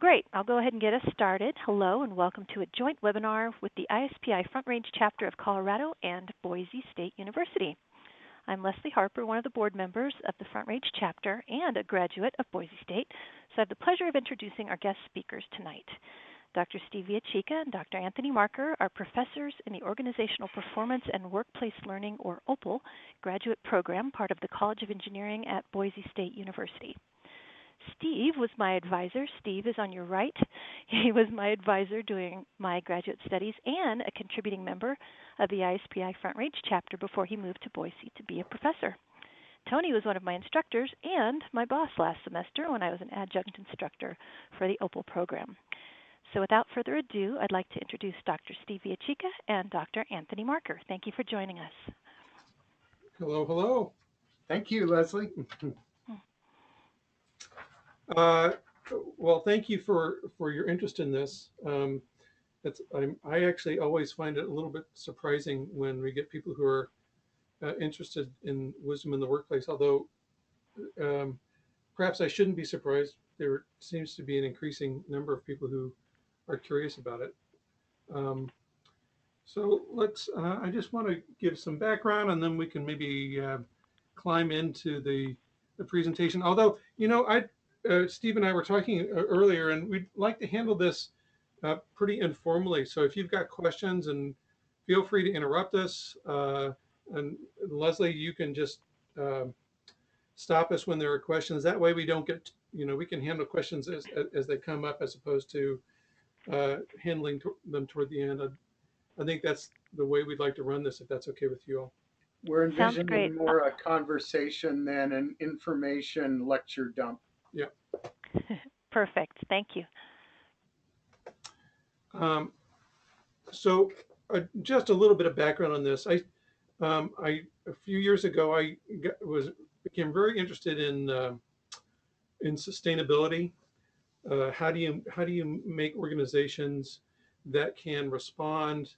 Great. I'll go ahead and get us started. Hello and welcome to a joint webinar with the ISPI Front Range chapter of Colorado and Boise State University. I'm Leslie Harper, one of the board members of the Front Range chapter and a graduate of Boise State, so I have the pleasure of introducing our guest speakers tonight. Dr. Steve Villachica and Dr. Anthony Marker are professors in the Organizational Performance and Workplace Learning, or OPWL, graduate program, part of the College of Engineering at Boise State University. Steve was my advisor. Steve is on your right. He was my advisor during my graduate studies and a contributing member of the ISPI Front Range chapter before he moved to Boise to be a professor. Tony was one of my instructors and my boss last semester when I was an adjunct instructor for the OPWL program. So without further ado, I'd like to introduce Dr. Steve Villachica and Dr. Anthony Marker. Thank you for joining us. Hello, hello. Thank you, Leslie. Well, thank you for your interest in this. I actually always find it a little bit surprising when we get people who are interested in wisdom in the workplace, although perhaps I shouldn't be surprised. There seems to be an increasing number of people who are curious about it. So let's, I just want to give some background and then we can maybe climb into the presentation. Although, you know, Steve and I were talking earlier, and we'd like to handle this pretty informally. So if you've got questions, and feel free to interrupt us. And Leslie, you can just stop us when there are questions. That way we don't get, you know, we can handle questions as they come up, as opposed to handling them toward the end. I think that's the way we'd like to run this, if that's okay with you all. We're envisioning more a conversation than an information lecture dump. Yeah. Perfect. Thank you. So just a little bit of background on this. A few years ago, I became very interested in sustainability. How do you make organizations that can respond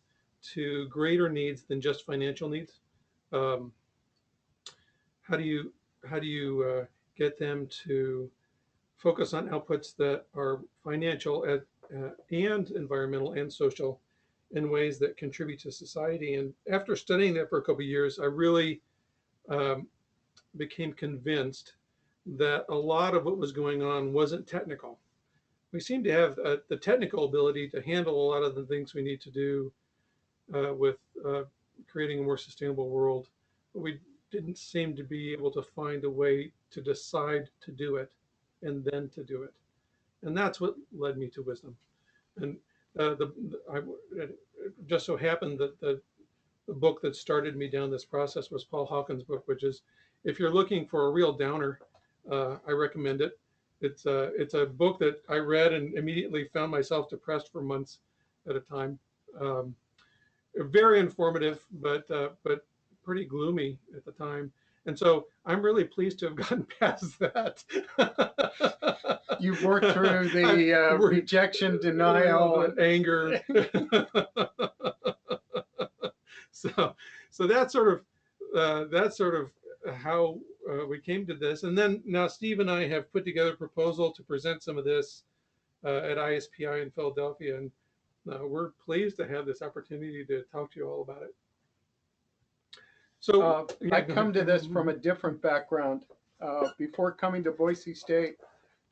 to greater needs than just financial needs? How do you get them to focus on outputs that are financial and environmental and social in ways that contribute to society? And after studying that for a couple of years, I really became convinced that a lot of what was going on wasn't technical. We seem to have the technical ability to handle a lot of the things we need to do with creating a more sustainable world, but we didn't seem to be able to find a way to decide to do it and then to do it. And that's what led me to wisdom. And it just so happened that the book that started me down this process was Paul Hawken's book, which is, if you're looking for a real downer, I recommend it. It's a book that I read and immediately found myself depressed for months at a time. Very informative, but pretty gloomy at the time. And so I'm really pleased to have gotten past that. You've worked through the rejection, denial, and anger. So that's sort of how we came to this. And then now Steve and I have put together a proposal to present some of this at ISPI in Philadelphia, and we're pleased to have this opportunity to talk to you all about it. So I come to this from a different background. Before coming to Boise State,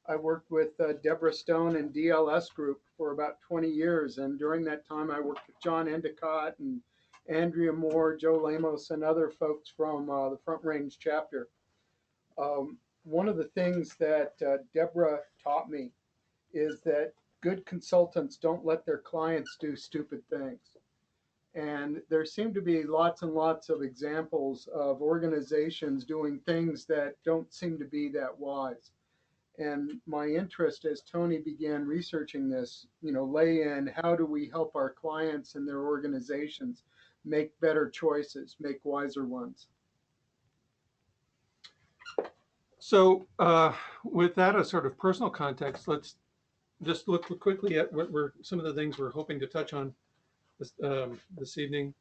I worked with Deborah Stone and DLS Group for about 20 years. And during that time, I worked with John Endicott and Andrea Moore, Joe Lamos, and other folks from the Front Range chapter. One of the things that Deborah taught me is that good consultants don't let their clients do stupid things. And there seem to be lots and lots of examples of organizations doing things that don't seem to be that wise. And my interest, as Tony began researching this, you know, lay in how do we help our clients and their organizations make better choices, make wiser ones. So with that as sort of personal context, let's just look quickly at what some of the things we're hoping to touch on this evening.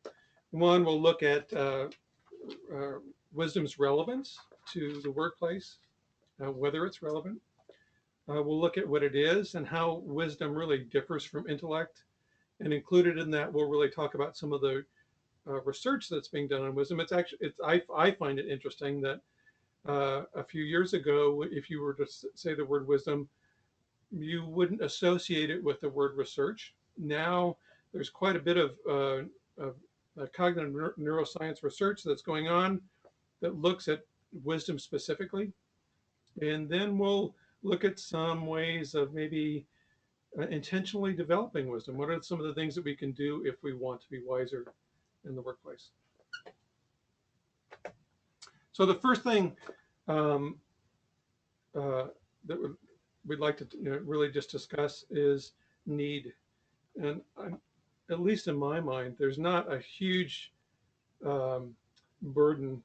One, we'll look at wisdom's relevance to the workplace, whether it's relevant. We'll look at what it is and how wisdom really differs from intellect. And included in that, we'll really talk about some of the research that's being done on wisdom. It's actually, I find it interesting that a few years ago, if you were to say the word wisdom, you wouldn't associate it with the word research. Now, there's quite a bit of cognitive neuroscience research that's going on that looks at wisdom specifically. And then we'll look at some ways of maybe intentionally developing wisdom. What are some of the things that we can do if we want to be wiser in the workplace? So the first thing um, that we'd like to really just discuss is need. And at least in my mind, there's not a huge um, burden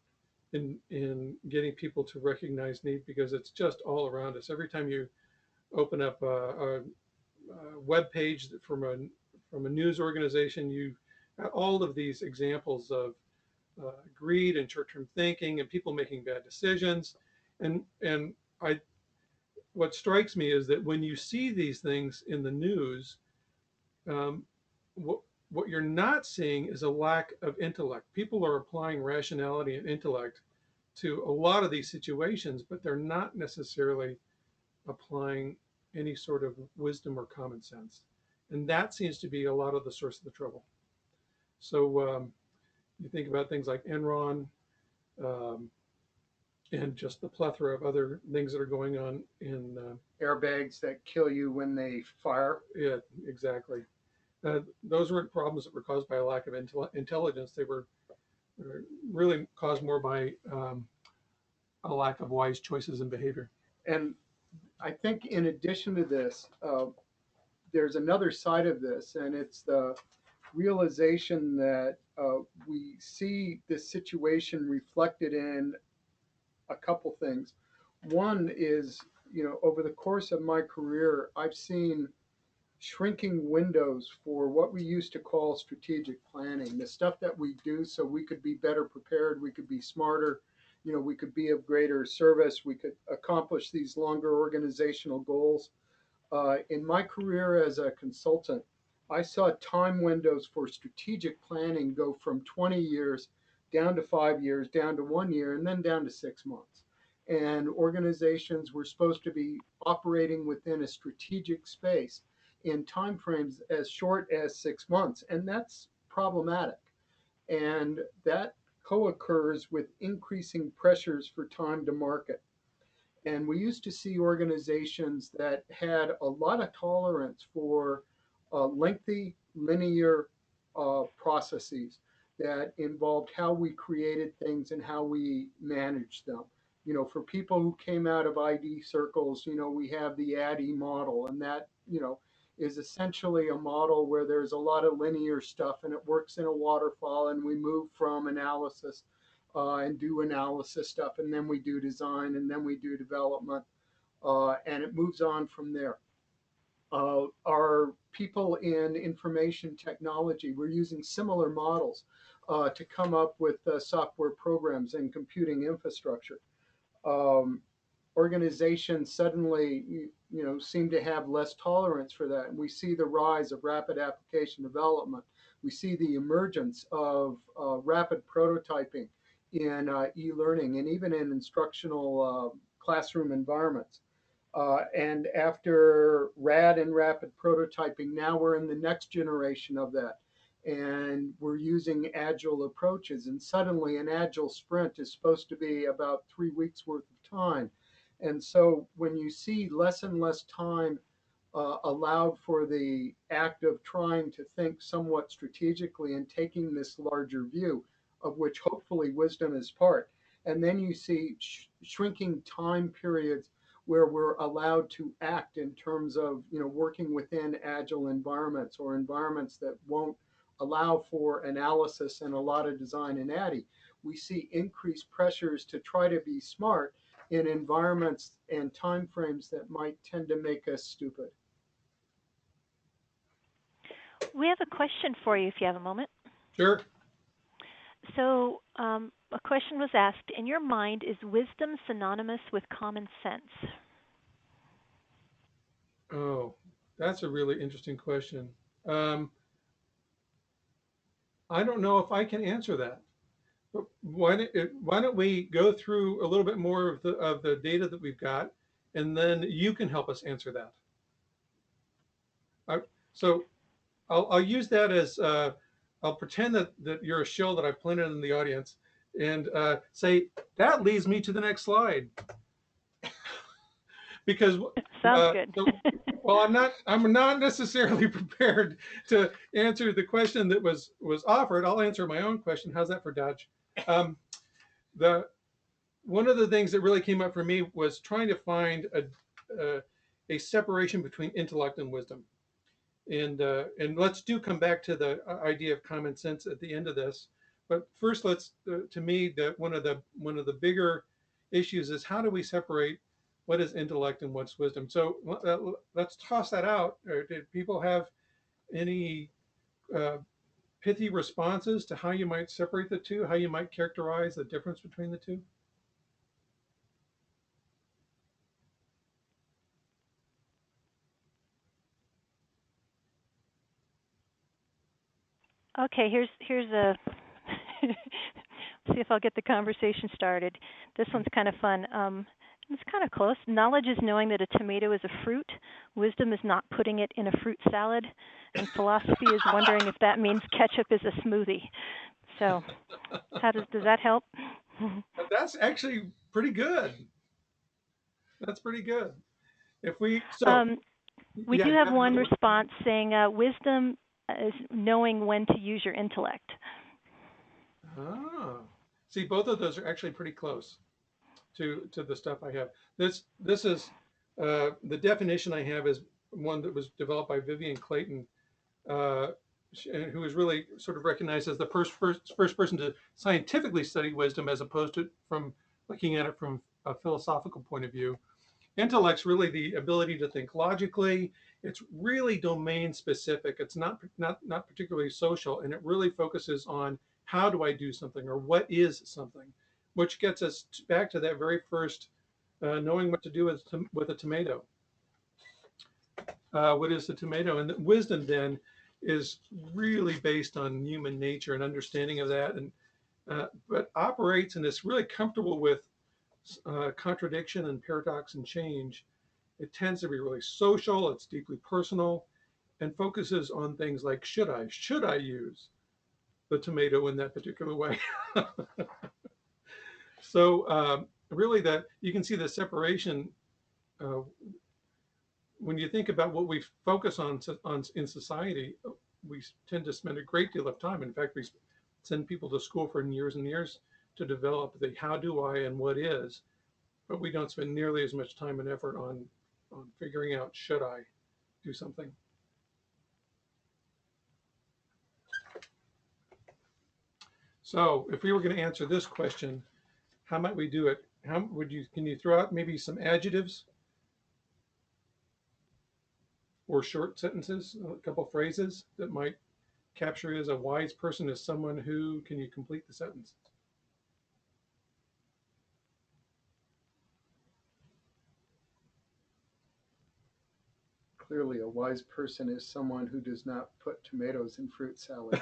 in getting people to recognize need because it's just all around us. Every time you open up a web page from a news organization, you all of these examples of greed and short-term thinking and people making bad decisions. And I what strikes me is that when you see these things in the news, um, what what you're not seeing is a lack of intellect. People are applying rationality and intellect to a lot of these situations, but they're not necessarily applying any sort of wisdom or common sense. And that seems to be a lot of the source of the trouble. So you think about things like Enron um, and just the plethora of other things that are going on in. Airbags that kill you when they fire. Yeah, exactly. Those weren't problems that were caused by a lack of intelligence. They were really caused more by a lack of wise choices and behavior. And I think in addition to this, there's another side of this, and it's the realization that we see this situation reflected in a couple things. One is, over the course of my career, I've seen shrinking windows for what we used to call strategic planning, the stuff that we do so we could be better prepared, we could be smarter, we could be of greater service, we could accomplish these longer organizational goals. In my career as a consultant, I saw time windows for strategic planning go from 20 years down to 5 years, down to 1 year, and then down to 6 months. And organizations were supposed to be operating within a strategic space in timeframes as short as 6 months. And that's problematic. And that co-occurs with increasing pressures for time to market. And we used to see organizations that had a lot of tolerance for lengthy, linear processes that involved how we created things and how we managed them. For people who came out of ID circles, we have the ADDIE model, and that, is essentially a model where there's a lot of linear stuff and it works in a waterfall, and we move from analysis and do analysis stuff, and then we do design, and then we do development, and it moves on from there. Our people in information technology were using similar models to come up with software programs and computing infrastructure. Um, Organizations suddenly, seem to have less tolerance for that, and we see the rise of rapid application development. We see the emergence of rapid prototyping in e-learning and even in instructional classroom environments. And after RAD and rapid prototyping, now we're in the next generation of that. And we're using agile approaches. And suddenly, an agile sprint is supposed to be about 3 weeks worth of time. And so, when you see less and less time allowed for the act of trying to think somewhat strategically and taking this larger view, of which hopefully wisdom is part, and then you see shrinking time periods where we're allowed to act in terms of working within agile environments or environments that won't allow for analysis and a lot of design and ADDIE. We see increased pressures to try to be smart in environments and timeframes that might tend to make us stupid. We have a question for you if you have a moment. Sure. So a question was asked, in your mind, is wisdom synonymous with common sense? Oh, that's a really interesting question. Um, I don't know if I can answer that. But why don't we go through a little bit more of the data that we've got, and then you can help us answer that. I, so I'll use that as I'll pretend that you're a shill that I've planted in the audience, and say that leads me to the next slide because Sounds good. so, well I'm not necessarily prepared to answer the question that was offered. I'll answer my own question. How's that for Dodge? Um, the One of the things that really came up for me was trying to find a separation between intellect and wisdom. And let's do come back to the idea of common sense at the end of this. But first, let's to me that one of the bigger issues is how do we separate what is intellect and what's wisdom? So let's toss that out. Did people have any uh, pithy responses to how you might separate the two? How you might characterize the difference between the two? Okay, here's a see if I'll get the conversation started. This one's kind of fun. It's kind of close. Knowledge is knowing that a tomato is a fruit. Wisdom is not putting it in a fruit salad. And philosophy is wondering if that means ketchup is a smoothie. So, how does that help? That's actually pretty good. That's pretty good. If we so um, we Yeah, do you have have one another one. response saying wisdom is knowing when to use your intellect. Ah, see, both of those are actually pretty close to the stuff I have. This is the definition I have is one that was developed by Vivian Clayton, uh, who is really sort of recognized as the first person to scientifically study wisdom as opposed to from looking at it from a philosophical point of view. Intellect's really the ability to think logically. It's really domain specific. It's not particularly social, and it really focuses on how do I do something or what is something, which gets us back to that very first knowing what to do with a tomato. What is the tomato? And the wisdom then is really based on human nature and understanding of that, and but operates and is really comfortable with contradiction and paradox and change. It tends to be really social, it's deeply personal, and focuses on things like should I use the tomato in that particular way? So really that you can see the separation uh, when you think about what we focus on in society. We tend to spend a great deal of time. In fact, we send people to school for years and years to develop the how do I and what is, but we don't spend nearly as much time and effort on figuring out should I do something. So if we were going to answer this question, how might we do it? How would you? Can you throw out maybe some adjectives or short sentences, a couple phrases that might capture as a wise person as someone who? Can you complete the sentence? Clearly, a wise person is someone who does not put tomatoes in fruit salad.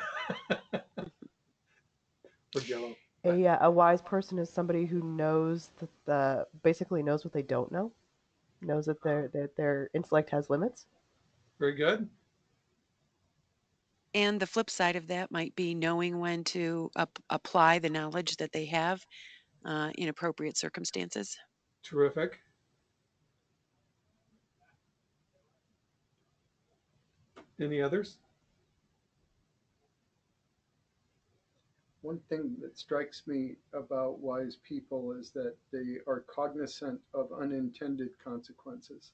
Or Jello? A wise person is somebody who knows that basically knows what they don't know, knows that their intellect has limits. Very good. And the flip side of that might be knowing when to apply the knowledge that they have in appropriate circumstances. Terrific. Any others? One thing that strikes me about wise people is that they are cognizant of unintended consequences.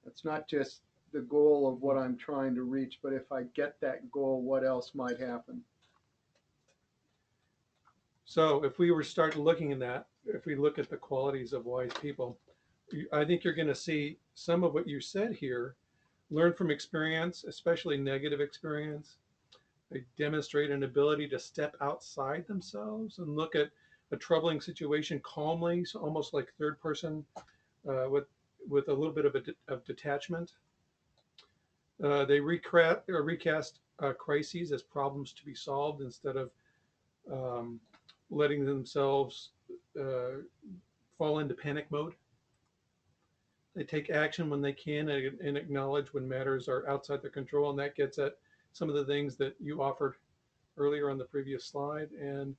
It's not just the goal of what I'm trying to reach, but if I get that goal, what else might happen? So if we were to start looking at that, if we look at the qualities of wise people, I think you're going to see some of what you said here. Learn from experience, especially negative experience. They demonstrate an ability to step outside themselves and look at a troubling situation calmly, so almost like third person, with with a little bit of detachment. They recast crises as problems to be solved instead of letting themselves fall into panic mode. They take action when they can and acknowledge when matters are outside their control, and that gets at some of the things that you offered earlier on the previous slide, and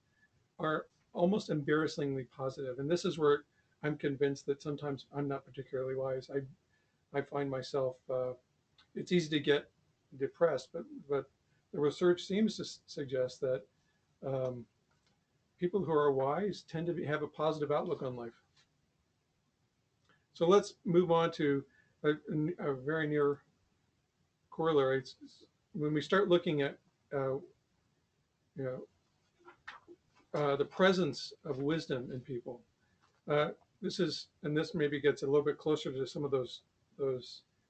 are almost embarrassingly positive. And this is where I'm convinced that sometimes I'm not particularly wise. I find myself, it's easy to get depressed, but the research seems to suggest that people who are wise tend to have a positive outlook on life. So let's move on to a very near corollary. When we start looking at the presence of wisdom in people, this maybe gets a little bit closer to some of those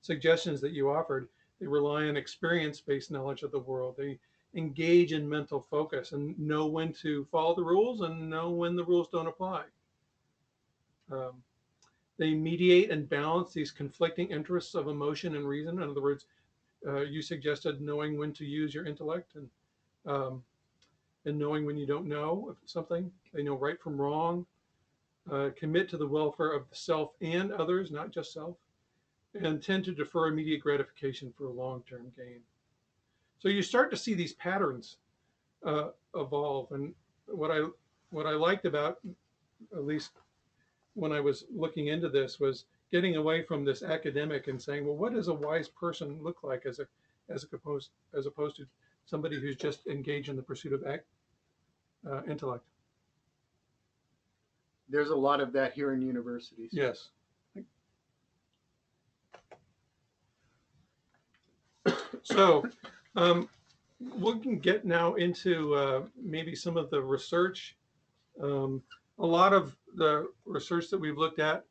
suggestions that you offered. They rely on experience-based knowledge of the world. They engage in mental focus and know when to follow the rules and know when the rules don't apply. They mediate and balance these conflicting interests of emotion and reason. In other words, you suggested knowing when to use your intellect and knowing when you don't know something. They know right from wrong, commit to the welfare of the self and others, not just self, and tend to defer immediate gratification for long-term gain. So you start to see these patterns evolve. And what I liked about, at least when I was looking into this, was getting away from this academic and saying, well, what does a wise person look like as opposed to somebody who's just engaged in the pursuit of intellect? There's a lot of that here in universities. Yes. So we can get now into maybe some of the research. A lot of the research that we've looked at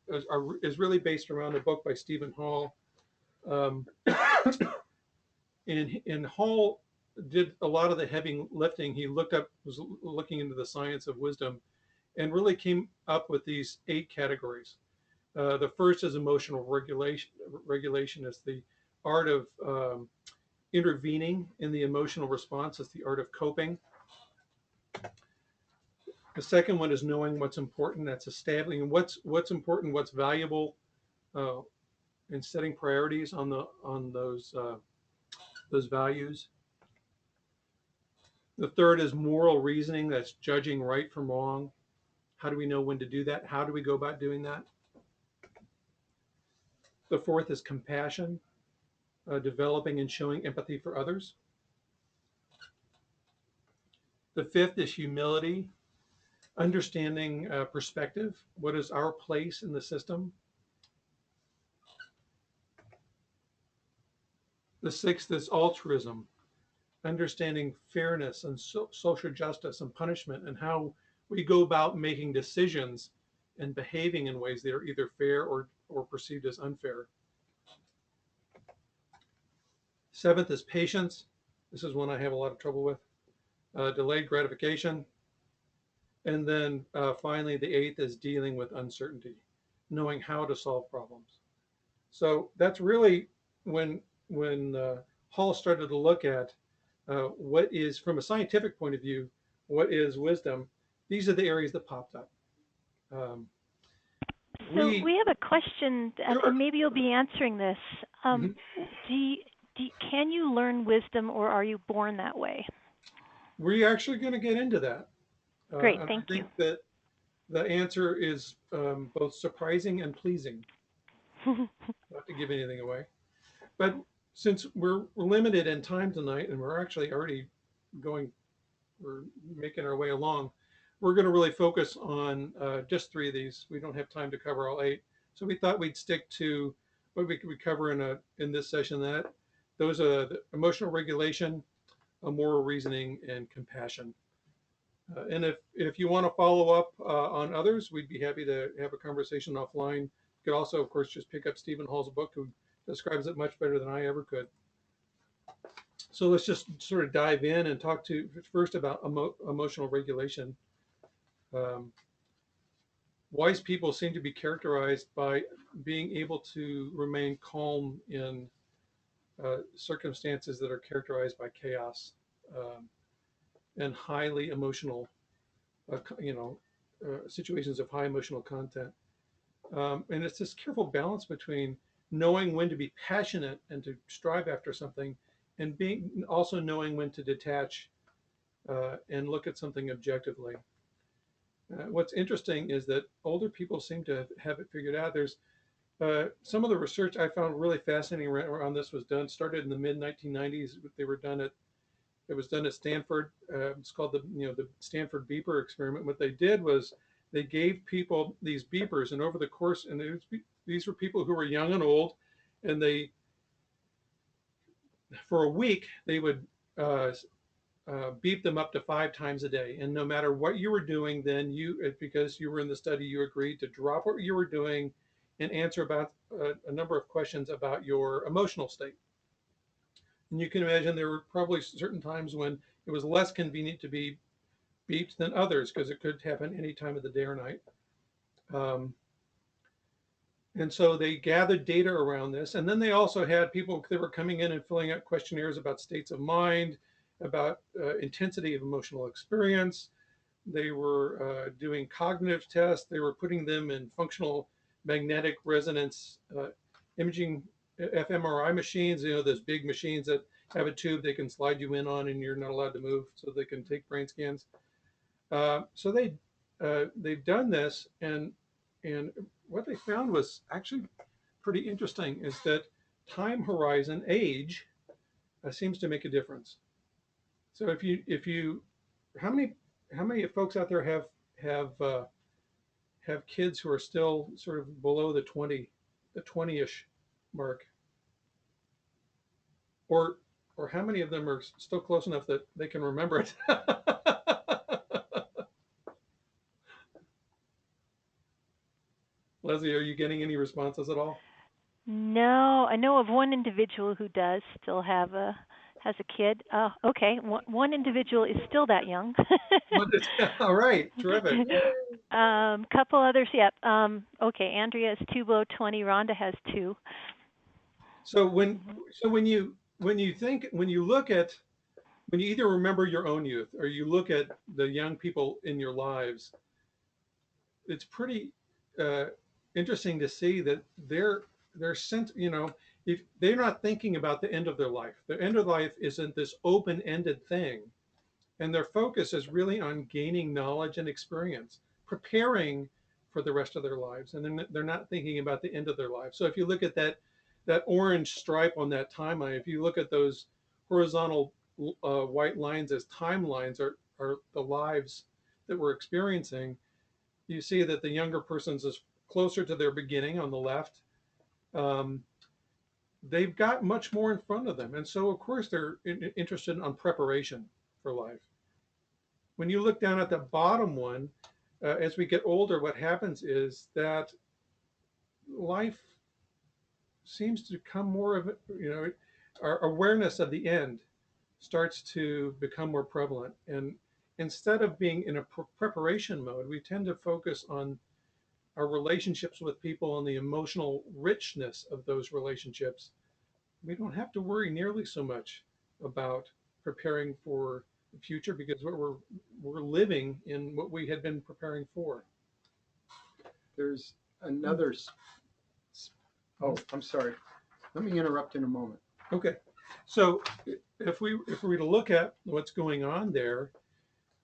is really based around a book by Stephen Hall. And Hall did a lot of the heavy lifting. He was looking into the science of wisdom and really came up with these 8 categories. The first is emotional regulation. Regulation is the art of intervening in the emotional response. It's the art of coping. The second one is knowing what's important. That's establishing what's important, what's valuable, and setting priorities on those values. The third is moral reasoning. That's judging right from wrong. How do we know when to do that? How do we go about doing that? The fourth is compassion, developing and showing empathy for others. The fifth is humility, understanding perspective. What is our place in the system? The sixth is altruism, understanding fairness and social justice and punishment, and how we go about making decisions and behaving in ways that are either fair or perceived as unfair. Seventh is patience. This is one I have a lot of trouble with. Delayed gratification. And then finally, the eighth is dealing with uncertainty, knowing how to solve problems. So that's really when Hall started to look at what is, from a scientific point of view, what is wisdom. These are the areas that popped up. So we have a question, and maybe you'll be answering this. Can you learn wisdom, or are you born that way? We're actually going to get into that. Great, thank you. I think that the answer is both surprising and pleasing. Not to give anything away. But since we're limited in time tonight, and we're actually already we're making our way along, we're going to really focus on just 3 of these. We don't have time to cover all 8. So we thought we'd stick to what we could cover in this session. Those are the emotional regulation, moral reasoning, and compassion. And if you want to follow up on others, we'd be happy to have a conversation offline. You could also, of course, just pick up Stephen Hall's book, who describes it much better than I ever could. So let's just sort of dive in and talk first about emotional regulation. wise people seem to be characterized by being able to remain calm in circumstances that are characterized by chaos, um, and highly emotional, situations of high emotional content. And it's this careful balance between knowing when to be passionate and to strive after something, and being also knowing when to detach and look at something objectively. What's interesting is that older people seem to have it figured out. There's some of the research I found really fascinating around this was done started in the mid 1990s. They were done at It was done at Stanford. It's called the Stanford beeper experiment. What they did was they gave people these beepers, and over the course, and these were people who were young and old, and they for a week they would uh, beep them up to 5 times a day. And no matter what you were doing, then because you were in the study, you agreed to drop what you were doing and answer about a number of questions about your emotional state. And you can imagine there were probably certain times when it was less convenient to be beeped than others because it could happen any time of the day or night. Um, and so they gathered data around this. And then they also had people that were coming in and filling out questionnaires about states of mind, about intensity of emotional experience. They were doing cognitive tests. They were putting them in functional magnetic resonance imaging fMRI machines, those big machines that have a tube they can slide you in on and you're not allowed to move, so they can take brain scans. So they've done this, and what they found was actually pretty interesting, is that time horizon, age, seems to make a difference. So if you how many folks out there have kids who are still sort of below the 20-ish mark, or how many of them are still close enough that they can remember it? Leslie, are you getting any responses at all? No, I know of one individual who does still has a kid. Okay, one individual is still that young. All right, terrific. Couple others, yep. Okay, Andrea is 2 below 20. Rhonda has 2. So when you look at, when you either remember your own youth or you look at the young people in your lives, it's pretty uh, interesting to see that they're sent, if they're not thinking about the end of their life. Their end of life isn't this open-ended thing, and their focus is really on gaining knowledge and experience, preparing for the rest of their lives, and they're not thinking about the end of their life. So if you look at that orange stripe on that timeline, if you look at those horizontal white lines as timelines, are the lives that we're experiencing, you see that the younger person's is closer to their beginning on the left. Um, they've got much more in front of them, and so of course they're interested in preparation for life. When you look down at the bottom one, as we get older, what happens is that life seems to become more of our awareness of the end starts to become more prevalent. And instead of being in a preparation mode, we tend to focus on our relationships with people and the emotional richness of those relationships. We don't have to worry nearly so much about preparing for the future, because we're living in what we had been preparing for. There's another. Oh, I'm sorry. Let me interrupt in a moment. Okay, so if we were to look at what's going on there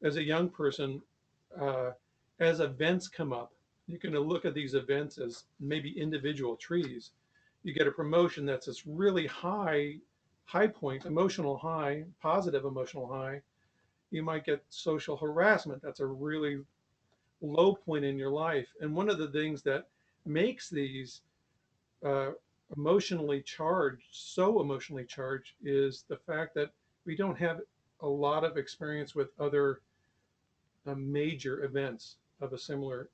as a young person, as events come up, you can look at these events as maybe individual trees. You get a promotion that's this really high point, emotional high, positive emotional high. You might get social harassment. That's a really low point in your life. And one of the things that makes these uh, so emotionally charged, is the fact that we don't have a lot of experience with other major events of a similar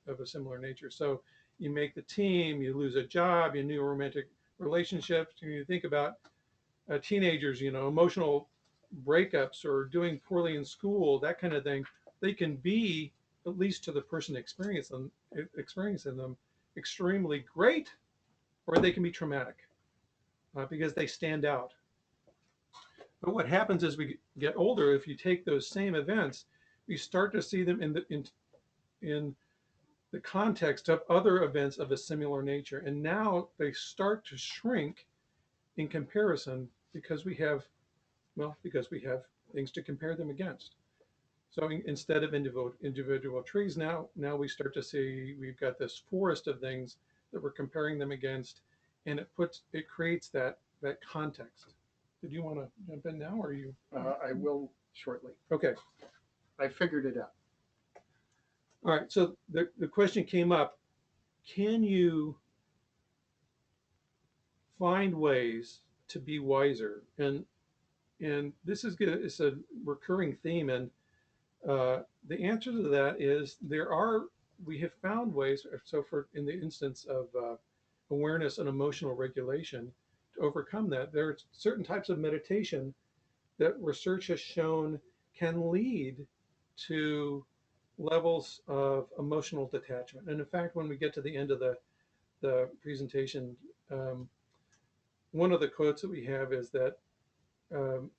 nature. So you make the team, you lose a job, you new romantic relationships. You think about teenagers, emotional breakups or doing poorly in school, that kind of thing. They can be at least to the person experiencing them, extremely great, or they can be traumatic because they stand out. But what happens as we get older, if you take those same events, we start to see them in the context of other events of a similar nature. And now they start to shrink in comparison because we have things to compare them against. So instead of individual trees, now we start to see we've got this forest of things that we're comparing them against, and it creates that context. Did you want to jump in now, or are you? I will shortly. Okay. I figured it out. All right. So the question came up: can you find ways to be wiser? And this is good. It's a recurring theme, and the answer to that is we have found ways. So in the instance of awareness and emotional regulation, to overcome that, there are certain types of meditation that research has shown can lead to levels of emotional detachment. And in fact, when we get to the end of the presentation, one of the quotes that we have is that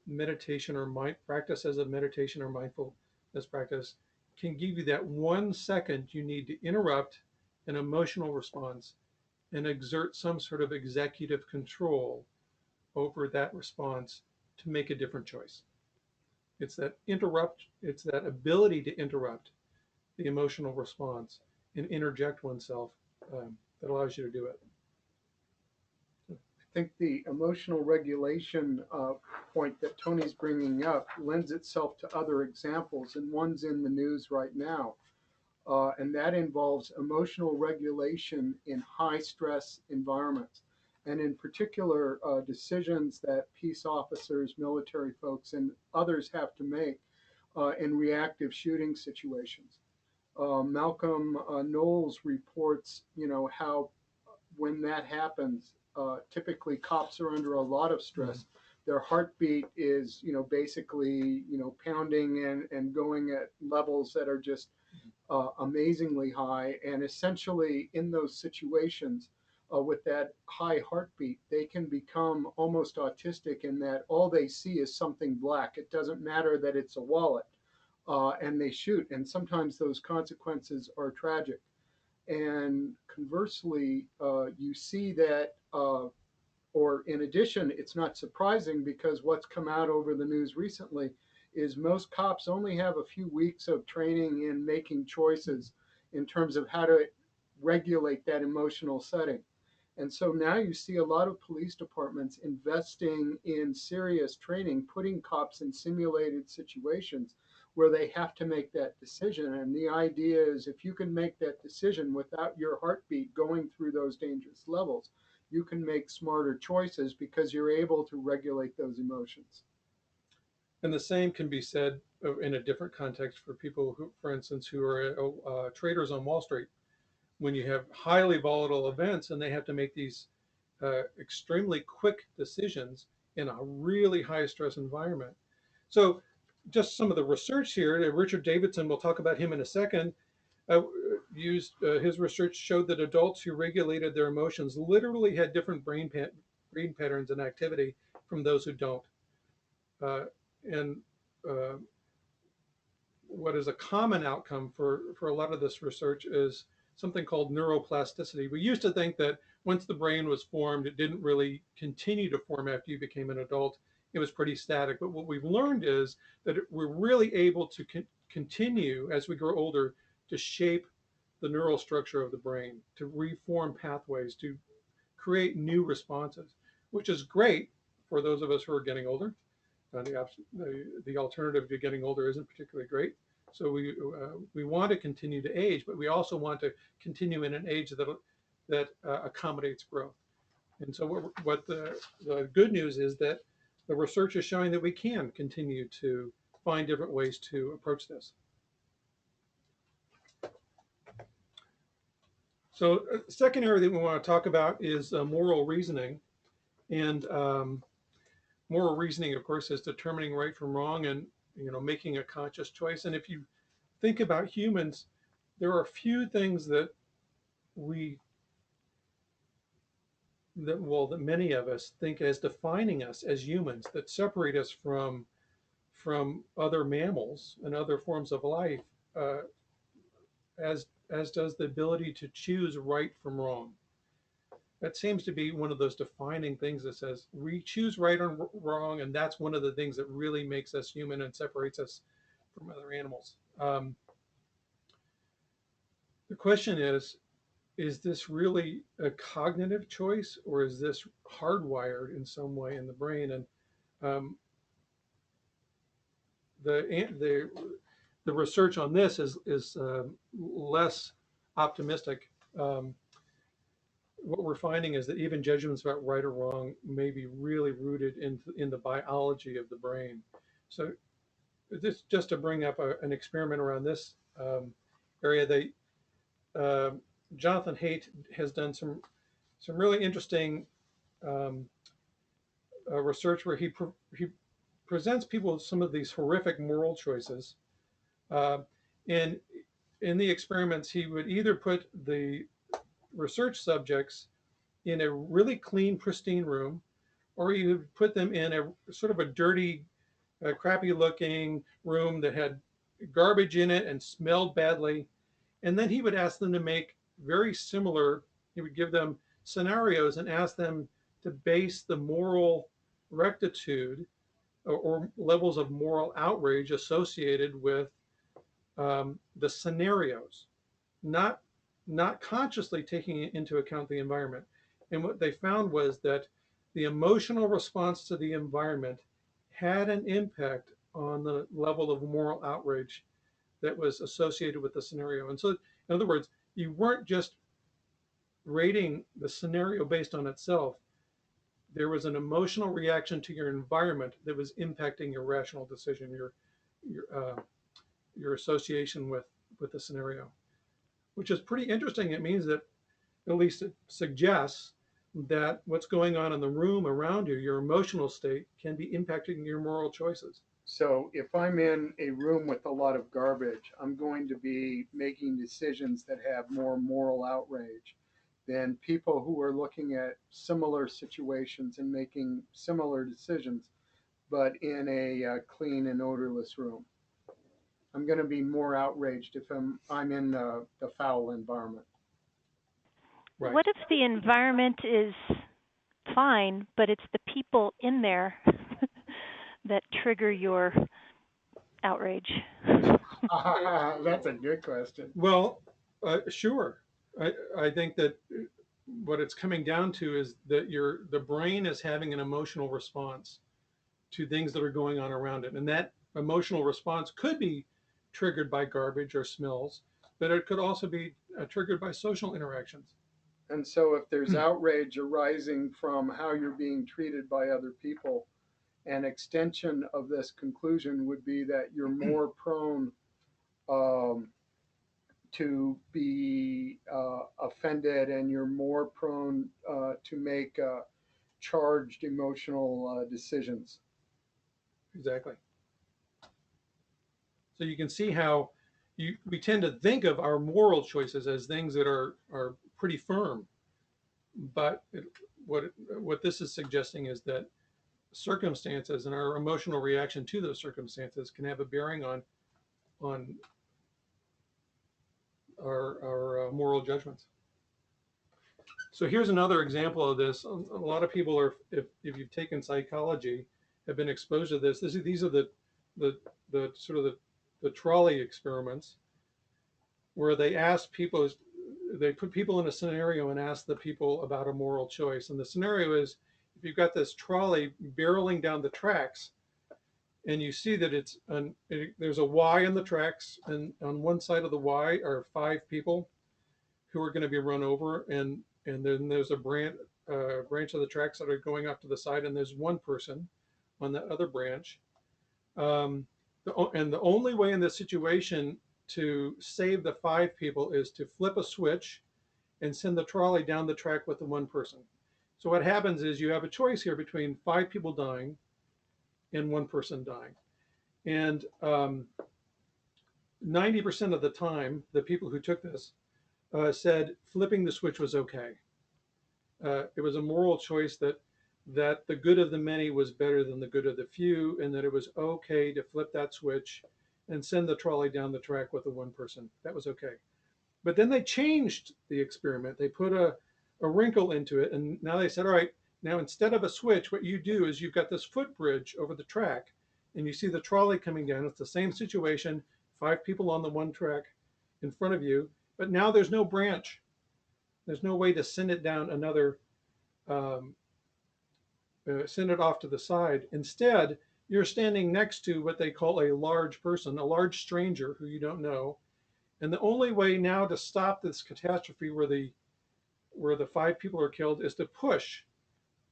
meditation or practice as a meditation or mindfulness practice can give you that 1 second you need to interrupt an emotional response and exert some sort of executive control over that response to make a different choice. It's that ability to interrupt the emotional response and interject oneself that allows you to do it. I think the emotional regulation point that Tony's bringing up lends itself to other examples, and one's in the news right now. And that involves emotional regulation in high stress environments, and in particular, decisions that peace officers, military folks, and others have to make in reactive shooting situations. Malcolm Knowles reports, how when that happens, typically cops are under a lot of stress. Their heartbeat is, basically, pounding and going at levels that are just amazingly high. And essentially, in those situations, with that high heartbeat, they can become almost autistic in that all they see is something black. It doesn't matter that it's a wallet, and they shoot. And sometimes those consequences are tragic. And conversely, you see that, or in addition, it's not surprising because what's come out over the news recently is most cops only have a few weeks of training in making choices in terms of how to regulate that emotional setting. And so now you see a lot of police departments investing in serious training, putting cops in simulated situations where they have to make that decision. And the idea is if you can make that decision without your heartbeat going through those dangerous levels, you can make smarter choices because you're able to regulate those emotions. And the same can be said in a different context for people who, for instance, who are traders on Wall Street. When you have highly volatile events and they have to make these extremely quick decisions in a really high stress environment. So just some of the research here, Richard Davidson, we'll talk about him in a second, his research showed that adults who regulated their emotions literally had different brain patterns and activity from those who don't. And what is a common outcome for a lot of this research is something called neuroplasticity. We used to think that once the brain was formed, it didn't really continue to form after you became an adult. It was pretty static. But what we've learned is that we're really able to continue as we grow older to shape the neural structure of the brain, to reform pathways, to create new responses, which is great for those of us who are getting older. The alternative to getting older isn't particularly great. So we want to continue to age, but we also want to continue in an age that accommodates growth. And so what the good news is that the research is showing that we can continue to find different ways to approach this. So the second area that we want to talk about is moral reasoning. And moral reasoning, of course, is determining right from wrong and making a conscious choice. And if you think about humans, there are a few things that that many of us think as defining us as humans, that separate us from other mammals and other forms of life, uh, as does the ability to choose right from wrong. That seems to be one of those defining things that says we choose right or wrong, and that's one of the things that really makes us human and separates us from other animals. The question is this really a cognitive choice, or is this hardwired in some way in the brain? And um, the the research on this is less optimistic. Um, what we're finding is that even judgments about right or wrong may be really rooted in the biology of the brain. So this just to bring up an experiment around this area. They uh, Jonathan Haidt has done some really interesting um, research where he presents people with some of these horrific moral choices. Uh, and in the experiments, he would either put the research subjects in a really clean, pristine room, or he would put them in a sort of a dirty, crappy looking room that had garbage in it and smelled badly. And then he would ask them to make very similar, he would give them scenarios and ask them to base the moral rectitude or levels of moral outrage associated with the scenarios, not not consciously taking into account the environment. And what they found was that the emotional response to the environment had an impact on the level of moral outrage that was associated with the scenario. And so, in other words, you weren't just rating the scenario based on itself. There was an emotional reaction to your environment that was impacting your rational decision, your your association with the scenario, which is pretty interesting. It means that, at least it suggests, that what's going on in the room around you, your emotional state, can be impacting your moral choices. So if I'm in a room with a lot of garbage, I'm going to be making decisions that have more moral outrage than people who are looking at similar situations and making similar decisions, but in a clean and odorless room. I'm going to be more outraged if I'm in the foul environment. Right. What if the environment is fine, but it's the people in there that trigger your outrage? That's a good question. Well, sure. I think that what it's coming down to is that the brain is having an emotional response to things that are going on around it, and that emotional response could be triggered by garbage or smells, but it could also be triggered by social interactions. And so if there's outrage arising from how you're being treated by other people, an extension of this conclusion would be that you're more prone um, to be offended, and you're more prone to make charged emotional decisions. Exactly. So you can see how we tend to think of our moral choices as things that are pretty firm, but what this is suggesting is that circumstances and our emotional reaction to those circumstances can have a bearing on our moral judgments. So here's another example of this. A lot of people are, if you've taken psychology, have been exposed to this. These are the sort of the trolley experiments, where they ask people, they put people in a scenario and ask the people about a moral choice. And the scenario is, if you've got this trolley barreling down the tracks, and you see that there's a Y on the tracks, and on one side of the Y are 5 people who are going to be run over, and then there's a branch of the tracks that are going off to the side, and there's one person on that other branch. And the only way in this situation to save the 5 people is to flip a switch and send the trolley down the track with the one person. So what happens is you have a choice here between 5 people dying and one person dying. And 90% of the time, the people who took this said flipping the switch was okay. It was a moral choice that the good of the many was better than the good of the few, and that it was okay to flip that switch and send the trolley down the track with the one person. That was okay. But then they changed the experiment. They put a wrinkle into it, and now they said, all right, now instead of a switch, what you do is you've got this footbridge over the track, and you see the trolley coming down. It's the same situation, 5 people on the one track in front of you, but now there's no branch. There's no way to send it down another, send it off to the side. Instead, you're standing next to what they call a large person, a large stranger who you don't know. And the only way now to stop this catastrophe where the 5 people are killed is to push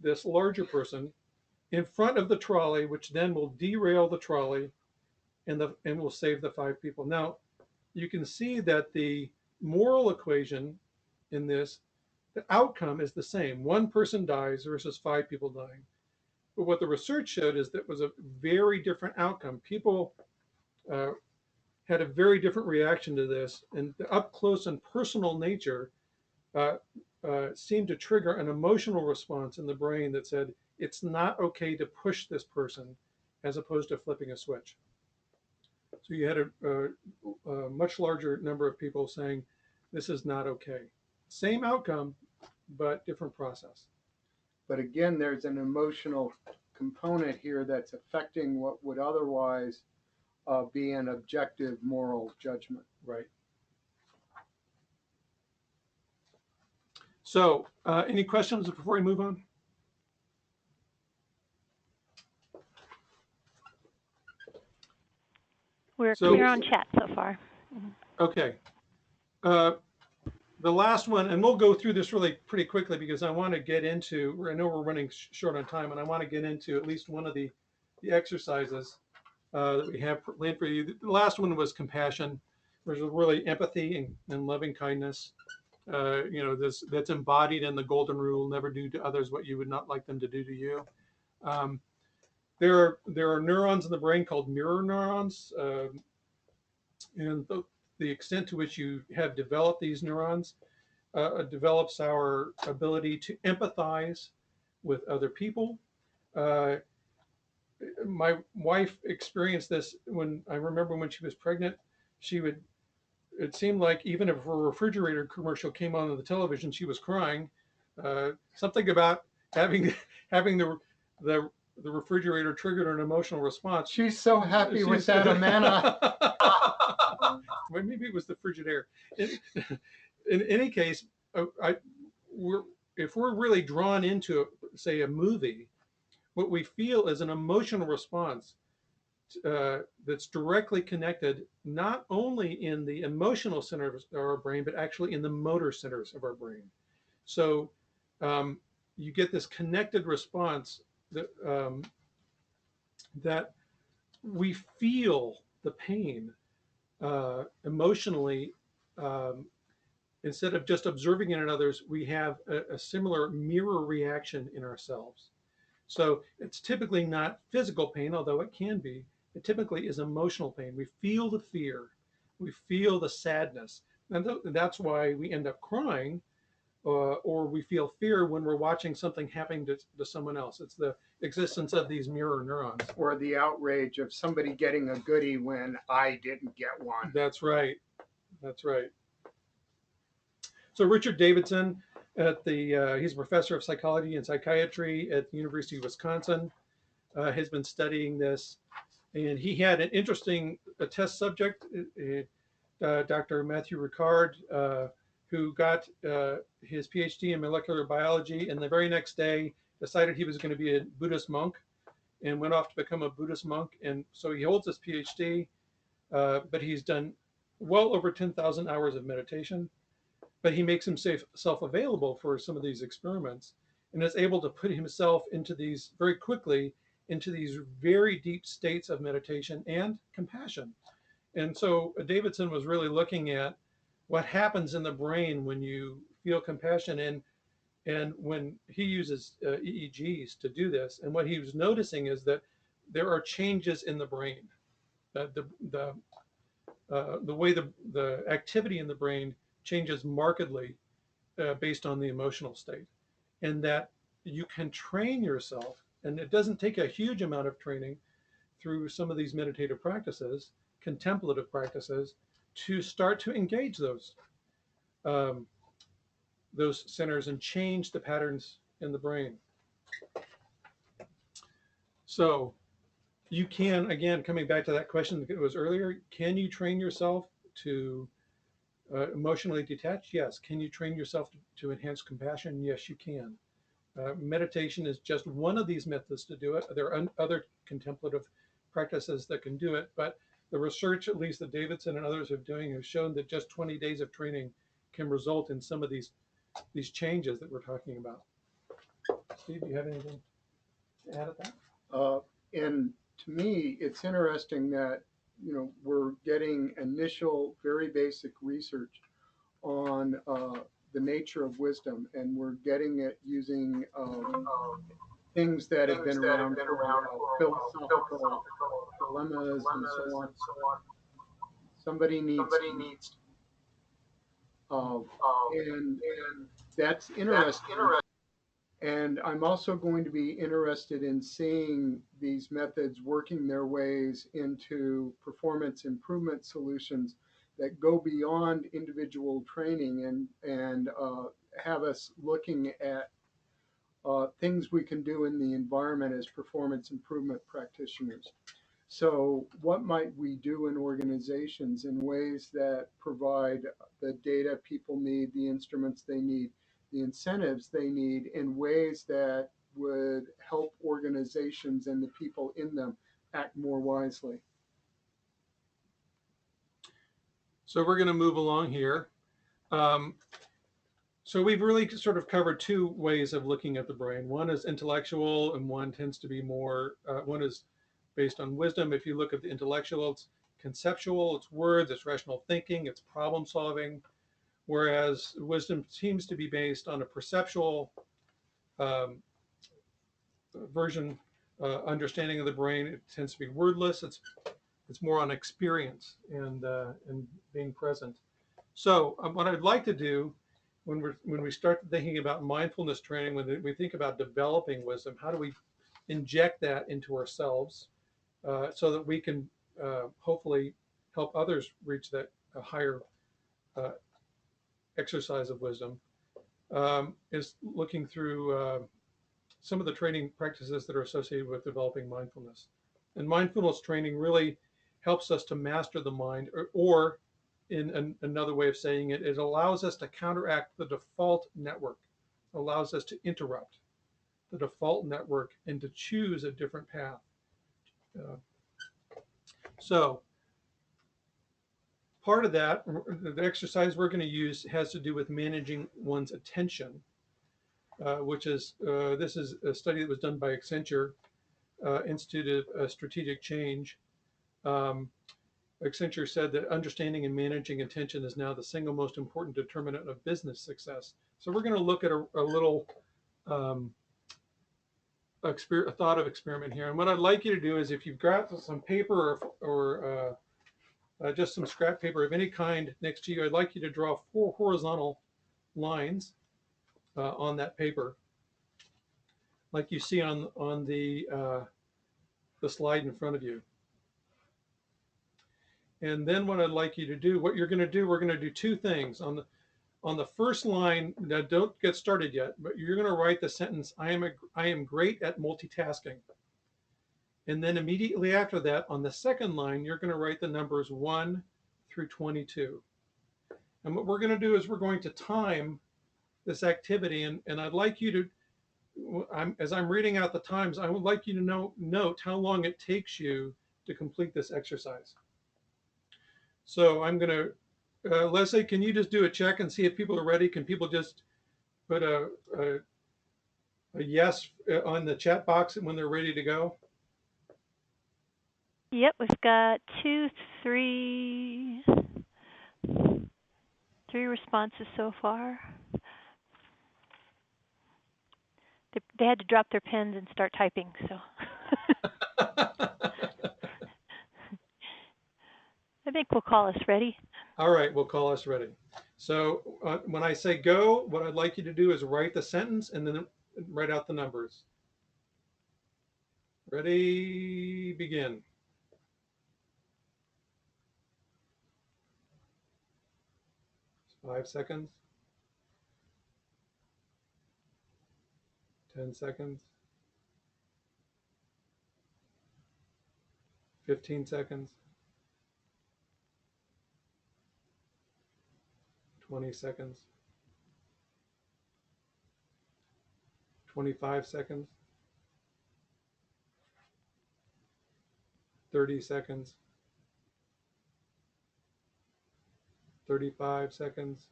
this larger person in front of the trolley, which then will derail the trolley and will save the 5 people. Now, you can see that the moral equation in this, the outcome is the same. 1 person dies versus 5 people dying. But what the research showed is that it was a very different outcome. People had a very different reaction to this, and the up close and personal nature seemed to trigger an emotional response in the brain that said it's not okay to push this person as opposed to flipping a switch. So you had a much larger number of people saying this is not okay. Same outcome, but different process. But again, there's an emotional component here that's affecting what would otherwise be an objective moral judgment. Right. So any questions before we move on? We're clear on chat so far. Okay. The last one, and we'll go through this really pretty quickly because I want to get into, I know we're running short on time, and I want to get into at least one of the exercises that we have planned for you. The last one was compassion. There's really empathy and loving kindness. That's embodied in the golden rule: never do to others what you would not like them to do to you. There are neurons in the brain called mirror neurons, and the extent to which you have developed these neurons develops our ability to empathize with other people. My wife experienced this when I remember when she was pregnant. It seemed like even if a refrigerator commercial came on the television, she was crying. Something about having the refrigerator triggered an emotional response. She's so happy with that, Amanda. Well, maybe it was the Frigidaire. In any case, if we're really drawn into, say, a movie, what we feel is an emotional response that's directly connected not only in the emotional centers of our brain, but actually in the motor centers of our brain. So you get this connected response that we feel the pain emotionally. Instead of just observing it in others, we have a similar mirror reaction in ourselves. So it's typically not physical pain, although it can be. It typically is emotional pain. We feel the fear, we feel the sadness, and that's why we end up crying, or we feel fear when we're watching something happening to someone else. It's the existence of these mirror neurons. Or the outrage of somebody getting a goodie when I didn't get one. That's right. That's right. So Richard Davidson, he's a professor of psychology and psychiatry at the University of Wisconsin, has been studying this. And he had an interesting test subject, Dr. Matthew Ricard, who got his PhD in molecular biology, and the very next day decided he was going to be a Buddhist monk and went off to become a Buddhist monk. And so he holds his PhD, but he's done well over 10,000 hours of meditation. But he makes himself available for some of these experiments and is able to put himself into these very quickly into these very deep states of meditation and compassion. And so Davidson was really looking at what happens in the brain when you feel compassion, and when he uses EEGs to do this. And what he was noticing is that there are changes in the brain. The the way the activity in the brain changes markedly based on the emotional state, and that you can train yourself, and it doesn't take a huge amount of training through some of these meditative practices, contemplative practices, to start to engage um, those centers and change the patterns in the brain. So you can, again, coming back to that question that was earlier, can you train yourself to emotionally detach? Yes. Can you train yourself to enhance compassion? Yes, you can. Meditation is just one of these methods to do it. There are other contemplative practices that can do it, but the research, at least that Davidson and others are doing, has shown that just 20 days of training can result in some of these changes that we're talking about. Steve, do you have anything to add to that? And to me, it's interesting that, we're getting initial, very basic research on the nature of wisdom, and we're getting it using things that have been around for a while, philosophical dilemmas and so on. Somebody needs, and that's interesting. And I'm also going to be interested in seeing these methods working their ways into performance improvement solutions that go beyond individual training and have us looking at things we can do in the environment as performance improvement practitioners. So what might we do in organizations in ways that provide the data people need, the instruments they need, the incentives they need, in ways that would help organizations and the people in them act more wisely? So we're going to move along here. So we've really sort of covered two ways of looking at the brain. One is intellectual, and one tends to be more, one is based on wisdom. If you look at the intellectual, it's conceptual, it's words, it's rational thinking, it's problem solving, whereas wisdom seems to be based on a perceptual version, understanding of the brain. It tends to be wordless. It's more on experience and being present. So what I'd like to do when we start thinking about mindfulness training, when we think about developing wisdom, how do we inject that into ourselves so that we can hopefully help others reach that higher exercise of wisdom, is looking through some of the training practices that are associated with developing mindfulness. And mindfulness training really helps us to master the mind, or in another way of saying it, it allows us to counteract the default network, allows us to interrupt the default network and to choose a different path. So part of that, the exercise we're going to use has to do with managing one's attention, which is, this is a study that was done by Accenture, Institute of Strategic Change. Accenture said that understanding and managing attention is now the single most important determinant of business success. So we're going to look at a little a thought of experiment here. And what I'd like you to do is, if you've got some paper or just some scrap paper of any kind next to you, I'd like you to draw 4 horizontal lines on that paper, like you see on the slide in front of you. And then what I'd like you to do, what you're going to do, we're going to do 2 things. On the first line, now don't get started yet, but you're going to write the sentence, I am great at multitasking. And then immediately after that, on the second line, you're going to write the numbers 1 through 22. And what we're going to do is we're going to time this activity. And I'd like you to, as I'm reading out the times, I would like you to note how long it takes you to complete this exercise. So I'm going to, Leslie, can you just do a check and see if people are ready? Can people just put a yes on the chat box when they're ready to go? Yep, we've got 3 responses so far. They had to drop their pens and start typing, so. I think we'll call us ready. All right, we'll call us ready. So when I say go, what I'd like you to do is write the sentence and then write out the numbers. Ready, begin. Five seconds. 10 seconds. 15 seconds. 20 seconds. 25 seconds. 30 seconds. 35 seconds.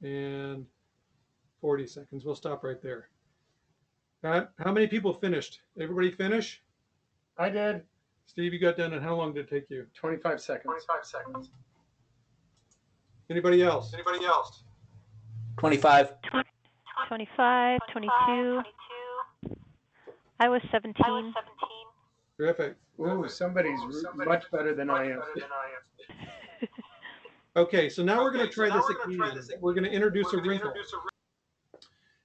And 40 seconds. We'll stop right there. How many people finished? Everybody finish? I did. Steve, you got done, and how long did it take you? 25 seconds. 25 seconds. Anybody else? Anybody else? 25. 25, 22. I was 17. Terrific. Ooh, somebody's much better than I am. Okay, so now we're going to try this again. We're going to introduce a wrinkle.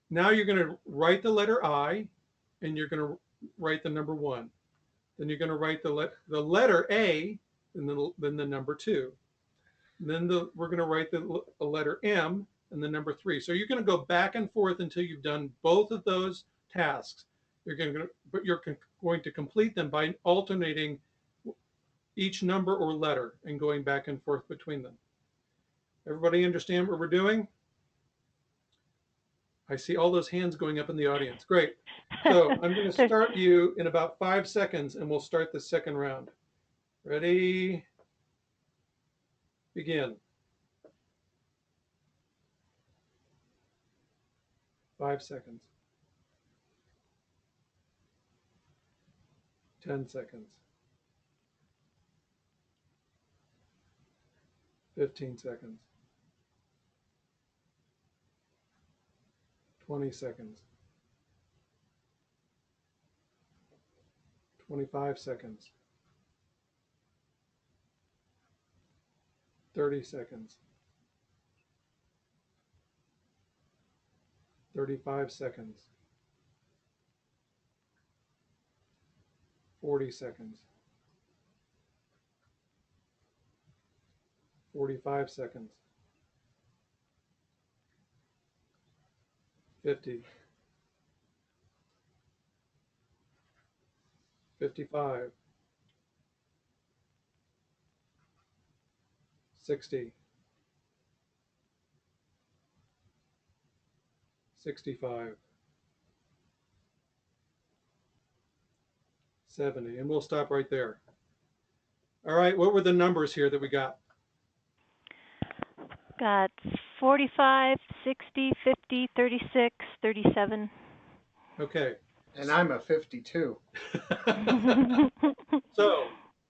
Now you're going to write the letter I, and you're going to write the number 1. Then you're going to write the letter A, and then the number 2. And then we're going to write the letter M and the number 3. So you're going to go back and forth until you've done both of those tasks. You're going to complete them by alternating each number or letter and going back and forth between them. Everybody understand what we're doing? I see all those hands going up in the audience. Great. So I'm going to start you in about 5 seconds, and we'll start the second round. Ready? Begin. 5 seconds. 10 seconds. 15 seconds. 20 seconds. 25 seconds. 30 seconds. 35 seconds. 40 seconds. 45 seconds. 50. 55. 60. 65. 70. And we'll stop right there. All right, what were the numbers here that we got? Got 45, 60, 50, 36, 37. Okay. And I'm a 52. So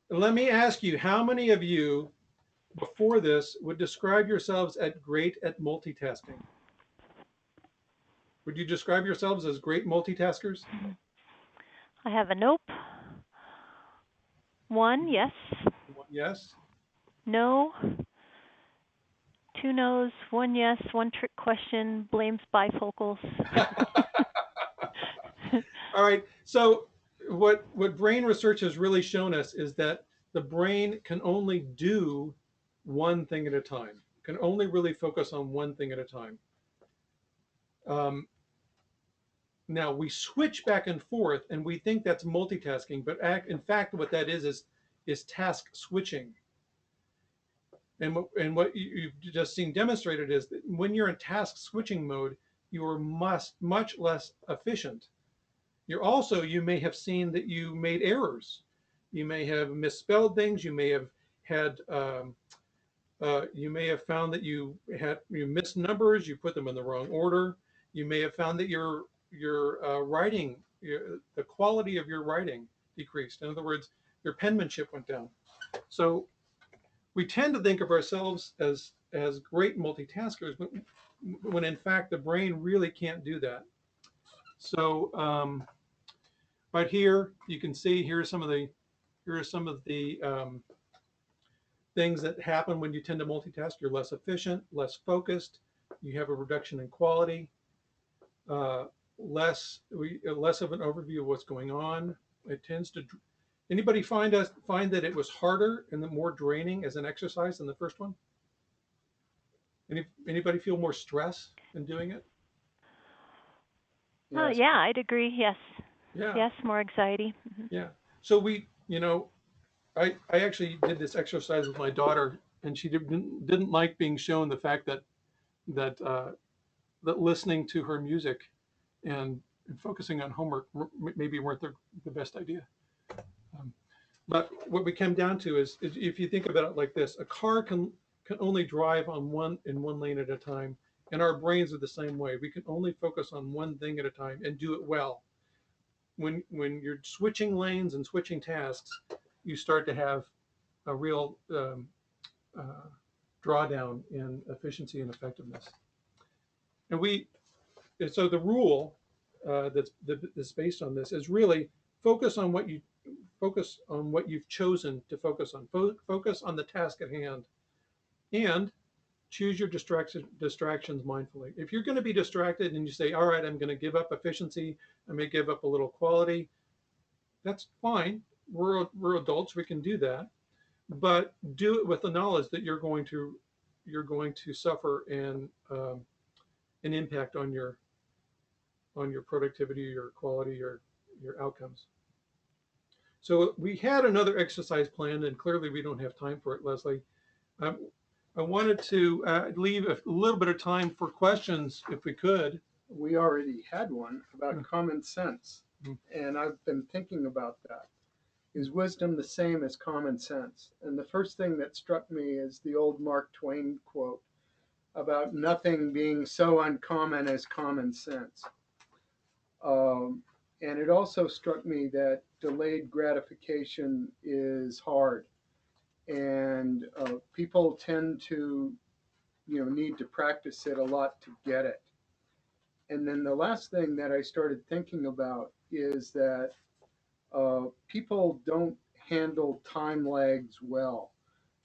let me ask you, how many of you before this would describe yourselves as great at multitasking? Would you describe yourselves as great multitaskers? I have a nope. 1, yes. Yes. No. 2 no's, 1 yes, 1 trick question, blames bifocals. All right. So what brain research has really shown us is that the brain can only do one thing at a time, can only really focus on one thing at a time. Now we switch back and forth and we think that's multitasking, but in fact what that is task switching. And what you've just seen demonstrated is that when you're in task switching mode, you are much less efficient. You may have seen that you made errors. You may have misspelled things. You may have had you may have found that you missed numbers. You put them in the wrong order. You may have found that your writing, the quality of your writing decreased. In other words, your penmanship went down. So we tend to think of ourselves as great multitaskers, when in fact the brain really can't do that. So right here, you can see here's some of the here are some of the things that happen when you tend to multitask. You're less efficient, less focused. You have a reduction in quality, less of an overview of what's going on. It tends to. Anybody find that it was harder and more draining as an exercise than the first one? Anybody feel more stress in doing it? Yes. Yeah, I'd agree. Yes. Yeah. Yes, more anxiety. Yeah. So I actually did this exercise with my daughter, and she didn't like being shown the fact that listening to her music and focusing on homework maybe weren't the best idea. But what we came down to is if you think about it like this, a car can only drive in one lane at a time, and our brains are the same way. We can only focus on one thing at a time and do it well. When you're switching lanes and switching tasks, you start to have a real drawdown in efficiency and effectiveness. And so the rule that's based on this is really focus on what you've chosen to focus on. Focus on the task at hand, and choose your distractions mindfully. If you're going to be distracted and you say, all right, I'm going to give up efficiency, I may give up a little quality, that's fine. We're adults, we can do that, but do it with the knowledge that you're going to suffer an impact on your productivity, your quality, your outcomes. So we had another exercise planned, and clearly we don't have time for it, Leslie. I wanted to leave a little bit of time for questions if we could. We already had one about common sense, and I've been thinking about that. Is wisdom the same as common sense? And the first thing that struck me is the old Mark Twain quote about nothing being so uncommon as common sense. And it also struck me that delayed gratification is hard, and people tend to, need to practice it a lot to get it. And then the last thing that I started thinking about is that people don't handle time lags well.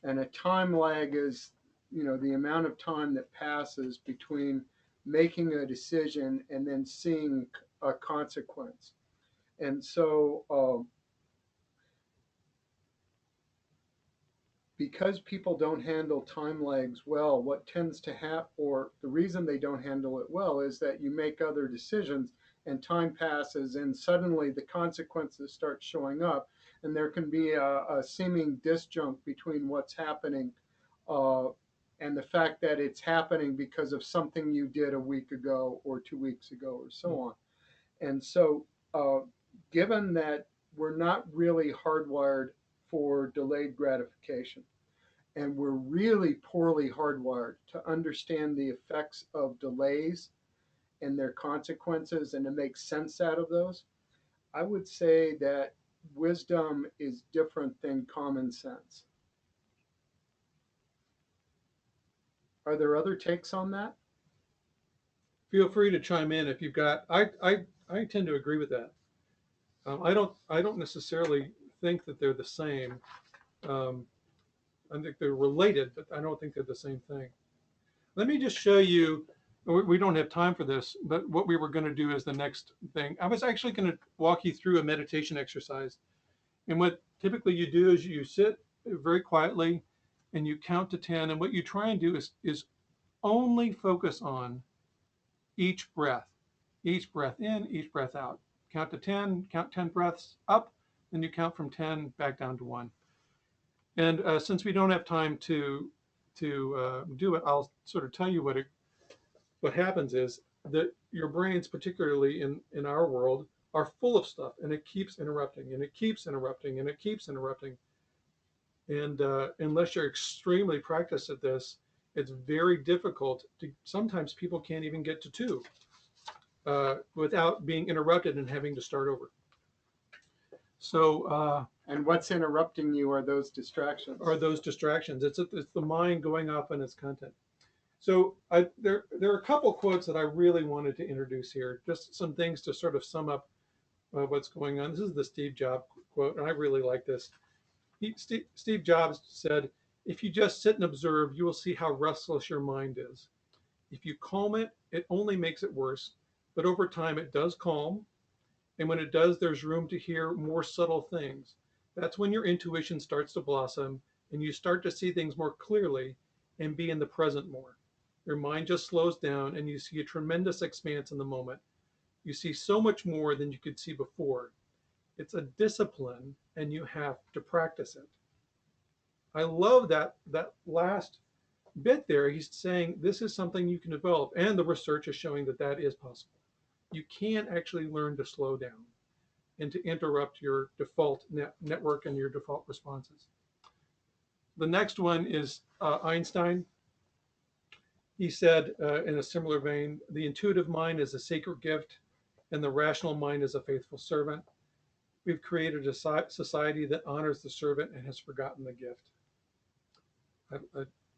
And a time lag is, the amount of time that passes between making a decision and then seeing a consequence. And so because people don't handle time lags well, what tends to happen, or the reason they don't handle it well, is that you make other decisions and time passes and suddenly the consequences start showing up, and there can be a seeming disjunct between what's happening and the fact that it's happening because of something you did a week ago or 2 weeks ago or so on. And so given that we're not really hardwired for delayed gratification, and we're really poorly hardwired to understand the effects of delays and their consequences and to make sense out of those, I would say that wisdom is different than common sense. Are there other takes on that? Feel free to chime in if you've got. I tend to agree with that. I don't necessarily think that they're the same. I think they're related, but I don't think they're the same thing. Let me just show you. We don't have time for this, but what we were going to do is the next thing. I was actually going to walk you through a meditation exercise. And what typically you do is you sit very quietly and you count to 10. And what you try and do is only focus on each breath in, each breath out. Count to 10, count 10 breaths up, then you count from 10 back down to 1. And since we don't have time to do it, I'll sort of tell you what happens is that your brains, particularly in our world, are full of stuff, and it keeps interrupting, and it keeps interrupting, and it keeps interrupting. And unless you're extremely practiced at this, it's very difficult to. Sometimes people can't even get to 2 without being interrupted and having to start over. So. And what's interrupting you are those distractions. It's the mind going off on its content. So there are a couple quotes that I really wanted to introduce here, just some things to sort of sum up what's going on. This is the Steve Jobs quote, and I really like this. Steve Jobs said, if you just sit and observe, you will see how restless your mind is. If you calm it, it only makes it worse. But over time, it does calm. And when it does, there's room to hear more subtle things. That's when your intuition starts to blossom and you start to see things more clearly and be in the present more. Your mind just slows down and you see a tremendous expanse in the moment. You see so much more than you could see before. It's a discipline and you have to practice it. I love that last bit there. He's saying this is something you can develop, and the research is showing that that is possible. You can actually learn to slow down and to interrupt your default network and your default responses. The next one is Einstein. He said in a similar vein, the intuitive mind is a sacred gift and the rational mind is a faithful servant. We've created a society that honors the servant and has forgotten the gift.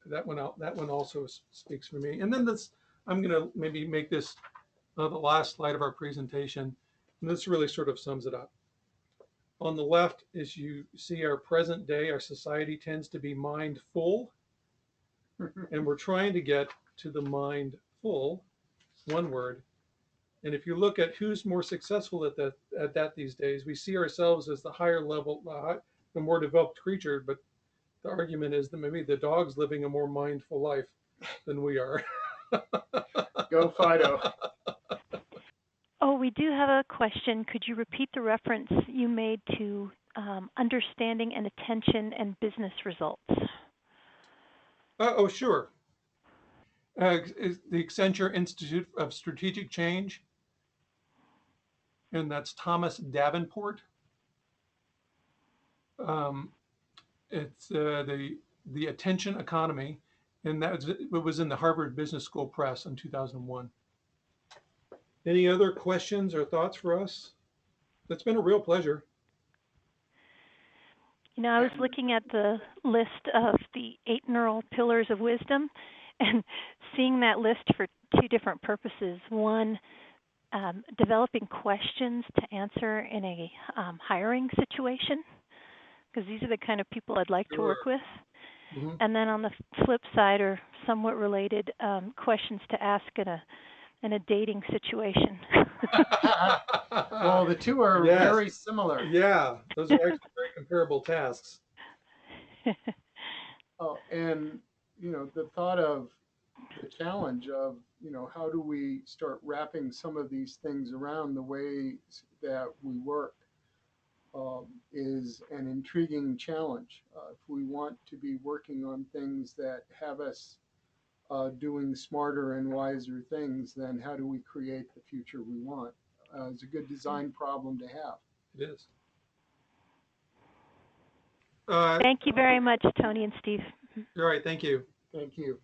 That one also speaks for me. And then I'm going to maybe make this the last slide of our presentation. And this really sort of sums it up. On the left, as you see our present day, our society tends to be mindful. And we're trying to get to the mindful, one word. And if you look at who's more successful at that these days, we see ourselves as the higher level, the more developed creature, but the argument is that maybe the dog's living a more mindful life than we are. Go Fido. Oh, we do have a question. Could you repeat the reference you made to understanding and attention and business results? Oh, sure. Is the Accenture Institute of Strategic Change, and that's Thomas Davenport. It's the attention economy, and it was in the Harvard Business School Press in 2001. Any other questions or thoughts for us? It's been a real pleasure. You know, I was looking at the list of the 8 neural pillars of wisdom and seeing that list for 2 different purposes. One, developing questions to answer in a hiring situation, because these are the kind of people I'd like to work with. Mm-hmm. And then on the flip side, or somewhat related, questions to ask in a dating situation. Well, the two are Yes. very similar. Yeah, those are actually very comparable tasks. Oh, and the thought of the challenge of how do we start wrapping some of these things around the way that we work is an intriguing challenge. If we want to be working on things that have us doing smarter and wiser things, then how do we create the future we want? It's a good design problem to have. It is. Thank you very much, Tony and Steve. All right, thank you. Thank you.